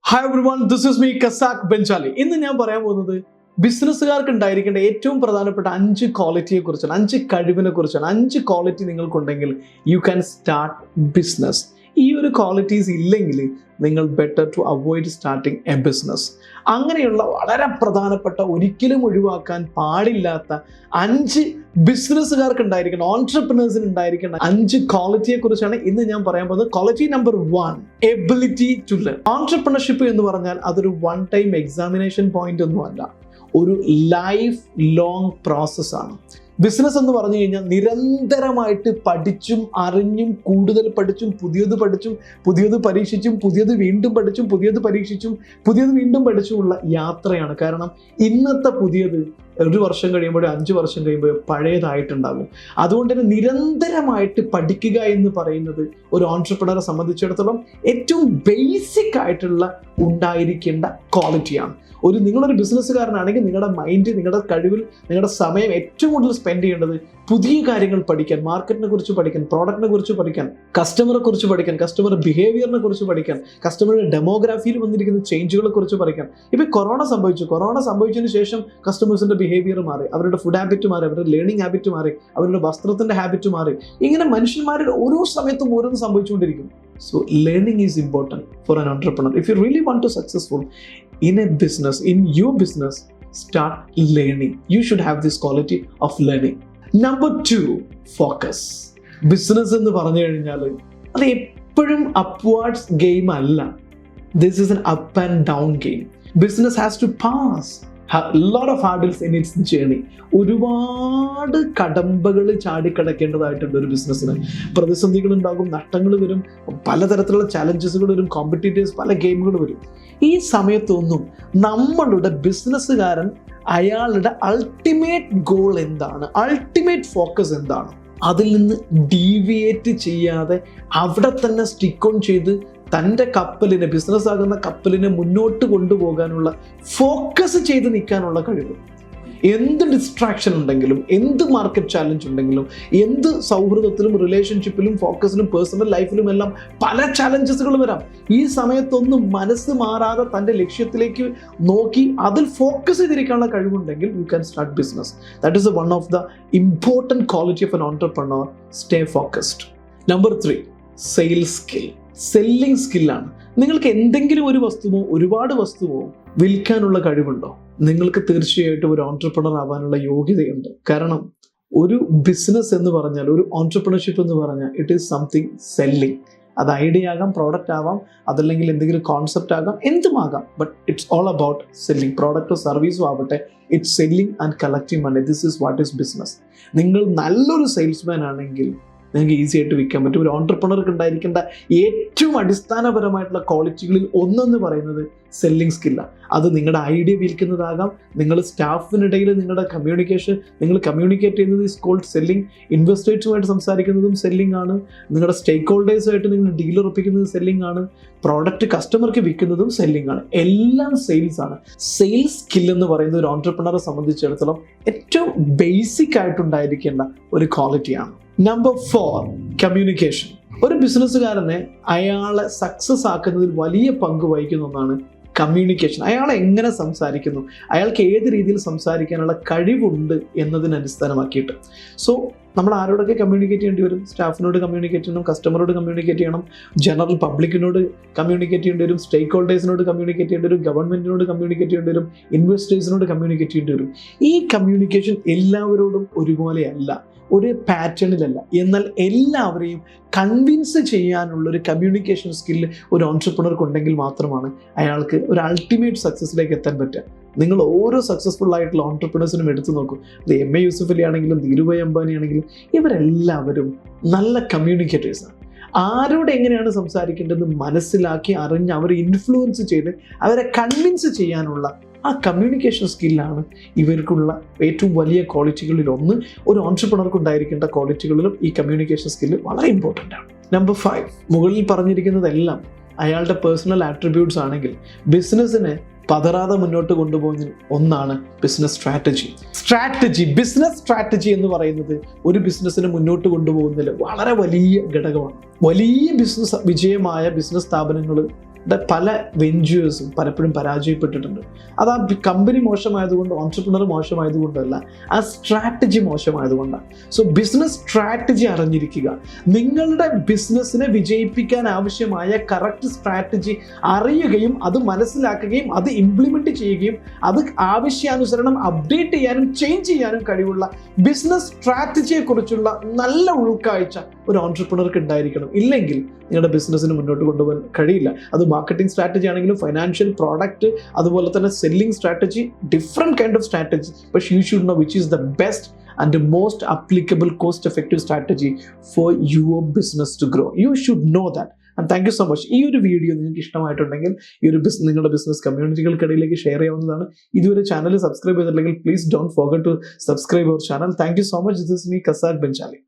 Hi everyone, this is me Casac Benjali. ഇന്ന് ഞാൻ പറയാൻ പോകുന്നത് ബിസിനസ്സുകാർക്ക് ഉണ്ടായിരിക്കേണ്ട ഏറ്റവും പ്രധാനപ്പെട്ട 5 ക്വാളിറ്റിയെ കുറിച്ചാണ്, 5 കഴിവിനെ കുറിച്ചാണ്. 5 ക്വാളിറ്റി നിങ്ങൾക്കുണ്ടെങ്കിൽ യു ക്യാൻ സ്റ്റാർട്ട് ബിസിനസ്. ഈ ഒരു ക്വാളിറ്റീസ് ഇല്ലെങ്കിൽ നിങ്ങൾ better to avoid starting a business. അങ്ങനെയുള്ള വളരെ പ്രധാനപ്പെട്ട, ഒരിക്കലും ഒഴിവാക്കാൻ പാടില്ലാത്ത 5 ബിസിനസ്സുകാർക്ക് ഉണ്ടായിരിക്കണം, ഓൺട്രപ്രനേഴ്സിന് ഉണ്ടായിരിക്കേണ്ട 5 ക്വാളിറ്റിയെ കുറിച്ചാണ് ഇന്ന് ഞാൻ പറയാൻ പോകുന്നത്. Quality number 1, ability to learn. Entrepreneurship എന്ന് പറഞ്ഞാൽ അതൊരു വൺ ടൈം എക്സാമിനേഷൻ പോയിന്റ് ഒന്നുമല്ല, ഒരു ലൈഫ് ലോങ് പ്രോസസ്സാണ്. ബിസിനസ് എന്ന് പറഞ്ഞു കഴിഞ്ഞാൽ നിരന്തരമായിട്ട് പഠിച്ചും അറിഞ്ഞും കൂടുതൽ പഠിച്ചും പുതിയത് പരീക്ഷിച്ചും പുതിയത് വീണ്ടും പഠിച്ചും പുതിയത് പരീക്ഷിച്ചും പുതിയത് വീണ്ടും പഠിച്ചുമുള്ള യാത്രയാണ്. കാരണം ഇന്നത്തെ പുതിയത് 1 വർഷം കഴിയുമ്പോഴോ 5 വർഷം കഴിയുമ്പോഴോ പഴയതായിട്ടുണ്ടാകും. അതുകൊണ്ട് തന്നെ നിരന്തരമായിട്ട് പഠിക്കുക എന്ന് പറയുന്നത് ഒരു ഓൺട്രപ്രണറെ സംബന്ധിച്ചിടത്തോളം ഏറ്റവും ബേസിക് ആയിട്ടുള്ള ഉണ്ടായിരിക്കേണ്ട ക്വാളിറ്റിയാണ്. നിങ്ങളൊരു ബിസിനസ്സുകാരനാണെങ്കിൽ നിങ്ങളുടെ മൈൻഡ്, നിങ്ങളുടെ കഴിവിൽ, നിങ്ങളുടെ സമയം ഏറ്റവും കൂടുതൽ സ്പെൻഡ് ചെയ്യേണ്ടത് പുതിയ കാര്യങ്ങൾ പഠിക്കാൻ, മാർക്കറ്റിനെ കുറിച്ച് പഠിക്കാൻ, പ്രോഡക്റ്റിനെ കുറിച്ച് പഠിക്കാൻ, കസ്റ്റമറെ കുറിച്ച് പഠിക്കാൻ, കസ്റ്റമർ ബിഹേവിയറിനെ കുറിച്ച് പഠിക്കാൻ, കസ്റ്റമറുടെ ഡെമോഗ്രാഫിയിൽ വന്നിരിക്കുന്ന ചേഞ്ചുകളെ കുറിച്ച് പഠിക്കാൻ. ഇപ്പോൾ കൊറോണ സംഭവിച്ചതിന് ശേഷം കസ്റ്റമേഴ്സിന്റെ ബിഹേവിയർ മാറി, അവരുടെ ഫുഡ് ഹാബിറ്റ് മാറി, അവരുടെ ലേണിംഗ് ഹാബിറ്റ് മാറി, അവരുടെ വസ്ത്രത്തിന്റെ ഹാബിറ്റ് മാറി. ഇങ്ങനെ മനുഷ്യന്മാരുടെ ഓരോ സമയത്തും ഓരോന്ന് സംഭവിച്ചുകൊണ്ടിരിക്കും. So learning is important for an entrepreneur. If you really want to successful in a business, in your business, start learning. You should have this quality of learning. Number 2, focus. Business എന്ന് പറഞ്ഞു കഴിഞ്ഞാൽ അത് എപ്പോഴും upwards game അല്ല. This is an up and down game. Business has to pass a lot of hurdles in its journey. ഒരുപാട് കടമ്പകൾ ചാടിക്കടക്കേണ്ടതായിട്ടുണ്ട് ഒരു ബിസിനസ്സിന്. പ്രതിസന്ധികൾ ഉണ്ടാകും, നഷ്ടങ്ങൾ വരും, പലതരത്തിലുള്ള ചാലഞ്ചസുകൾ വരും, കോമ്പറ്റീറ്റേഴ്സ്, പല ഗെയിമുകൾ വരും. ഈ സമയത്തൊന്നും നമ്മളുടെ ബിസിനസ്സുകാരൻ അയാളുടെ അൾട്ടിമേറ്റ് ഗോൾ എന്താണ്, അൾട്ടിമേറ്റ് ഫോക്കസ് എന്താണ്, അതിൽ നിന്ന് ഡീവിയേറ്റ് ചെയ്യാതെ അവിടെ തന്നെ സ്റ്റിക്ക് ഓൺ ചെയ്ത് തൻ്റെ കപ്പലിനെ, ബിസിനസ് ആകുന്ന കപ്പലിനെ മുന്നോട്ട് കൊണ്ടുപോകാനുള്ള, ഫോക്കസ് ചെയ്ത് നിൽക്കാനുള്ള കഴിവ്. എന്ത് ഡിസ്ട്രാക്ഷൻ ഉണ്ടെങ്കിലും, എന്ത് മാർക്കറ്റ് ചാലഞ്ച് ഉണ്ടെങ്കിലും, എന്ത് സൗഹൃദത്തിലും റിലേഷൻഷിപ്പിലും ഫോക്കസിലും പേഴ്സണൽ ലൈഫിലും എല്ലാം പല ചാലഞ്ചസുകൾ വരാം. ഈ സമയത്തൊന്നും മനസ്സ് മാറാതെ തൻ്റെ ലക്ഷ്യത്തിലേക്ക് നോക്കി അതിൽ ഫോക്കസ് ചെയ്തിരിക്കാനുള്ള കഴിവുണ്ടെങ്കിൽ you can start business. That is one of the important quality of an entrepreneur. Stay focused. Number 3, sales skill. Selling സ്കില്ലാണ്. നിങ്ങൾക്ക് എന്തെങ്കിലും ഒരു വസ്തുവോ ഒരുപാട് വസ്തുവോ വിൽക്കാനുള്ള കഴിവുണ്ടോ? നിങ്ങൾക്ക് തീർച്ചയായിട്ടും ഒരു ഓൺട്രപ്രണർ ആവാനുള്ള യോഗ്യതയുണ്ട്. കാരണം ഒരു ബിസിനസ് എന്ന് പറഞ്ഞാൽ, ഒരു ഓൺട്രപ്രണർഷിപ്പ് എന്ന് പറഞ്ഞാൽ ഇറ്റ് ഈസ് സംതിങ് സെല്ലിംഗ്. അത് ഐഡിയ ആകാം, പ്രോഡക്റ്റ് ആവാം, അതല്ലെങ്കിൽ എന്തെങ്കിലും കോൺസെപ്റ്റ് ആകാം, എന്തുമാകാം. But it's all about selling. പ്രോഡക്റ്റോ സർവീസോ ആവട്ടെ, it's selling and collecting money. This is what is business. നിങ്ങൾ നല്ലൊരു സെയിൽസ്മാൻ ആണെങ്കിൽ നിങ്ങൾക്ക് ഈസി ആയിട്ട് വിൽക്കാൻ പറ്റും. ഒരു ഓൺട്രപ്രണർക്ക് ഉണ്ടായിരിക്കേണ്ട ഏറ്റവും അടിസ്ഥാനപരമായിട്ടുള്ള ക്വാളിറ്റികളിൽ ഒന്നെന്ന് പറയുന്നത് സെല്ലിംഗ് സ്കില്ലാണ്. അത് നിങ്ങളുടെ ഐഡിയ വിൽക്കുന്നതാകാം, നിങ്ങൾ സ്റ്റാഫിനിടയിൽ നിങ്ങളുടെ കമ്മ്യൂണിക്കേഷൻ, നിങ്ങൾ കമ്മ്യൂണിക്കേറ്റ് ചെയ്യുന്നത് ഈസ് കോൾഡ് സെല്ലിംഗ്. ഇൻവെസ്റ്റേഴ്സുമായിട്ട് സംസാരിക്കുന്നതും സെല്ലിംഗ് ആണ്. നിങ്ങളുടെ സ്റ്റേക്ക് ഹോൾഡേഴ്സുമായിട്ട് നിങ്ങൾ ഡീൽ ഉറപ്പിക്കുന്നത് സെല്ലിംഗ് ആണ്. പ്രോഡക്റ്റ് കസ്റ്റമർക്ക് വിൽക്കുന്നതും സെല്ലിംഗ് ആണ്. എല്ലാം സെയിൽസ് ആണ്. സെയിൽസ് സ്കിൽ എന്ന് പറയുന്നത് ഒരു ഓൺട്രപ്രണറെ സംബന്ധിച്ചിടത്തോളം ഏറ്റവും ബേസിക് ആയിട്ടുണ്ടായിരിക്കേണ്ട ഒരു ക്വാളിറ്റിയാണ്. Number 4, communication. ഒരു ബിസിനസ്സുകാരനെ അയാളെ സക്സസ് ആക്കുന്നതിൽ വലിയ പങ്ക് വഹിക്കുന്ന ഒന്നാണ് കമ്മ്യൂണിക്കേഷൻ. അയാൾ എങ്ങനെ സംസാരിക്കുന്നു, അയാൾക്ക് ഏത് രീതിയിൽ സംസാരിക്കാനുള്ള കഴിവുണ്ട് എന്നതിനെ അടിസ്ഥാനമാക്കിയിട്ട്. സോ നമ്മൾ ആരോടൊക്കെ കമ്മ്യൂണിക്കേറ്റ് ചെയ്യേണ്ടി വരും? സ്റ്റാഫിനോട് കമ്മ്യൂണിക്കേറ്റ് ചെയ്യണം, കസ്റ്റമറോട് കമ്മ്യൂണിക്കേറ്റ് ചെയ്യണം, ജനറൽ പബ്ലിക്കിനോട് കമ്മ്യൂണിക്കേറ്റ് ചെയ്യേണ്ടി വരും, സ്റ്റേക്ക് ഹോൾഡേഴ്സിനോട് കമ്മ്യൂണിക്കേറ്റ് ചെയ്യേണ്ടി വരും, ഗവൺമെൻറ്റിനോട് കമ്മ്യൂണിക്കേറ്റ് ചെയ്യേണ്ടി വരും, ഇൻവെസ്റ്റേഴ്സിനോട് കമ്മ്യൂണിക്കേറ്റ് ചെയ്യേണ്ടി വരും. ഈ കമ്മ്യൂണിക്കേഷൻ എല്ലാവരോടും ഒരുപോലെയല്ല, ഒരു പാറ്റേണിലല്ല. എന്നാൽ എല്ലാവരെയും കൺവിൻസ് ചെയ്യാനുള്ളൊരു കമ്മ്യൂണിക്കേഷൻ സ്കില്ല് ഒരു ഓൺട്രപ്രണർക്ക് ഉണ്ടെങ്കിൽ മാത്രമാണ് അയാൾക്ക് ഒരു അൾട്ടിമേറ്റ് സക്സസ്സിലേക്ക് എത്താൻ പറ്റുക. നിങ്ങൾ ഓരോ സക്സസ്ഫുൾ ആയിട്ടുള്ള ഓൺട്രപ്രണേഴ്സിനും എടുത്തു നോക്കൂ. അത് എം.എ. യൂസുഫ് അലി ആണെങ്കിലും ധീരുഭായ് അംബാനി ആണെങ്കിലും ഇവരെല്ലാവരും നല്ല കമ്മ്യൂണിക്കേറ്റേഴ്സാണ്. ആരോട് എങ്ങനെയാണ് സംസാരിക്കേണ്ടതെന്ന് മനസ്സിലാക്കി അറിഞ്ഞ് അവരെ ഇൻഫ്ലുവൻസ് ചെയ്ത് അവരെ കൺവിൻസ് ചെയ്യാനുള്ള ആ കമ്മ്യൂണിക്കേഷൻ സ്കില്ലാണ് ഇവർക്കുള്ള ഏറ്റവും വലിയ ക്വാളിറ്റികളിൽ ഒന്ന്. ഒരു ഓൺട്രപ്രണർക്ക് ഉണ്ടായിരിക്കേണ്ട ക്വാളിറ്റികളിലും ഈ കമ്മ്യൂണിക്കേഷൻ സ്കില്ല് വളരെ ഇമ്പോർട്ടൻ്റ് ആണ്. നമ്പർ 5, മുകളിൽ പറഞ്ഞിരിക്കുന്നതെല്ലാം അയാളുടെ പേഴ്സണൽ ആട്രിബ്യൂട്ട്സ് ആണെങ്കിൽ ബിസിനസ്സിനെ പതറാതെ മുന്നോട്ട് കൊണ്ടുപോകുന്ന ഒന്നാണ് ബിസിനസ് സ്ട്രാറ്റജി. ബിസിനസ് സ്ട്രാറ്റജി എന്ന് പറയുന്നത് ഒരു ബിസിനസ്സിനെ മുന്നോട്ട് കൊണ്ടുപോകുന്നതിൽ വളരെ വലിയ ഘടകമാണ്. വലിയ ബിസിനസ് വിജയമായ ബിസിനസ് സ്ഥാപനങ്ങൾ പല വെഞ്ചേഴ്സും പലപ്പോഴും പരാജയപ്പെട്ടിട്ടുണ്ട്. അത് ആ കമ്പനി മോശമായതുകൊണ്ട്, ഓൺട്രപ്രണർ മോശമായതുകൊണ്ടല്ല, ആ സ്ട്രാറ്റജി മോശമായതുകൊണ്ടാണ്. സോ ബിസിനസ് സ്ട്രാറ്റജി അറിഞ്ഞിരിക്കുക. നിങ്ങളുടെ ബിസിനസ്സിനെ വിജയിപ്പിക്കാൻ ആവശ്യമായ കറക്റ്റ് സ്ട്രാറ്റജി അറിയുകയും അത് മനസ്സിലാക്കുകയും അത് ഇംപ്ലിമെന്റ് ചെയ്യുകയും അത് ആവശ്യാനുസരണം അപ്ഡേറ്റ് ചെയ്യാനും ചേഞ്ച് ചെയ്യാനും കഴിവുള്ള ബിസിനസ് സ്ട്രാറ്റജിയെ കുറിച്ചുള്ള നല്ല ഉൾക്കാഴ്ച ഒരു ഓൺട്രപ്രണർക്ക് ഉണ്ടായിരിക്കണം. ഇല്ലെങ്കിൽ നിങ്ങളുടെ ബിസിനസ്സിന് മുന്നോട്ട് കൊണ്ടുപോകാൻ കഴിയില്ല. അത് മാർക്കറ്റിംഗ് സ്ട്രാറ്റജി ആണെങ്കിലും, ഫൈനാൻഷ്യൽ പ്രോഡക്റ്റ്, അതുപോലെ തന്നെ selling strategy, different kind of strategy. പക്ഷേ you should know which is the best and the most applicable cost-effective strategy for your business to grow. You should know that. And thank you so much. ഈ ഒരു video നിങ്ങൾക്ക് ഇഷ്ടമായിട്ടുണ്ടെങ്കിൽ നിങ്ങളുടെ business കമ്മ്യൂണിറ്റികൾക്കിടയിലേക്ക് share ചെയ്യാവുന്നതാണ്. ഇതുവരെ channel subscribe ചെയ്തിട്ടില്ലെങ്കിൽ please don't forget to subscribe our channel. Thank you so much. This is me, Casac Benjali.